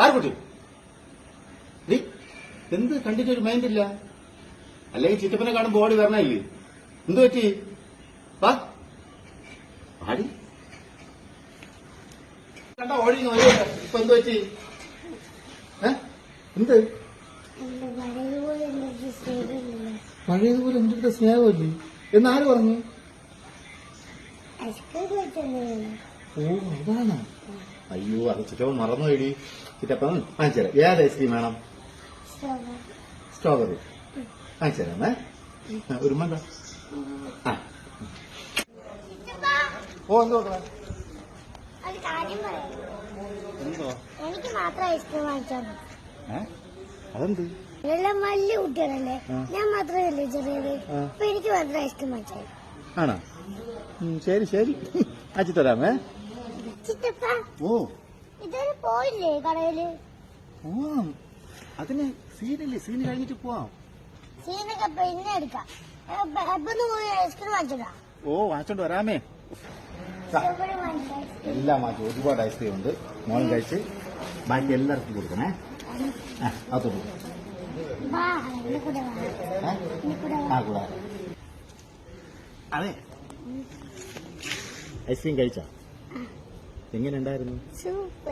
ആർക്കുട്ടി നീ എന്ത് കണ്ടിട്ടൊരു മൈൻഡില്ല? അല്ലെങ്കിൽ ചിറ്റപ്പനെ കാണുമ്പോ ഓടി വരണല്ലേ? എന്തു പറ്റി? വാ ആടി കണ്ട ഓടി ഇപ്പൊ എന്തു പറ്റി? എന്ത് പഴയതുപോലെ എന്റെ സ്നേഹമല്ലേ എന്നാര് പറഞ്ഞു? ഓ അതാണ്. അയ്യോ അത് ചിറ്റപ്പൻ മറന്നു പോയി. ചിറ്റപ്പൻ വാങ്ങിച്ചേരാം. ഏത് ഐസ്ക്രീം വേണം? സ്ട്രോബെറി വാങ്ങിച്ചേരാമേ. ഒരു മണ്ട. ആ ഓ എന്തോ എന്തോ എനിക്ക് മാത്രം ഐസ്ക്രീം വാങ്ങിച്ചാൽ അതെന്ത്? എല്ലാം വലിയ കുട്ടികളല്ലേ, ഞാൻ മാത്രമല്ലേ ചെറിയത്. അപ്പൊ എനിക്ക് മാത്രം ഐസ്ക്രീം വാങ്ങിച്ചാൽ ആണോ? ശരി ശരി അയച്ചു തരാമേ. ചിറ്റപ്പ ഓ ഇതുവരെ പോയില്ലേ കടയില്? പോവാം. അതിന് സീനല്ലേ, സീന് കഴിഞ്ഞിട്ട് പോവാം. സീനൊക്കെ പിന്നെ എടുക്കാം. എപ്പൊന്ന് പോയി ഐസ്ക്രീം വാങ്ങിച്ചതാ. ഓ വാങ്ങിച്ചോണ്ട് വരാമേ. എല്ലാം വാങ്ങിച്ചു. ഒരുപാട് ഐസ്ക്രീം ഉണ്ട്. മോൻ കഴിച്ച് ബാക്കി എല്ലാവർക്കും കൊടുക്കണേ. അതോട് കൂടാ. അതെ ഐസ്ക്രീം കഴിച്ചാ എങ്ങനെ ഉണ്ടായിരുന്നു? സൂപ്പർ.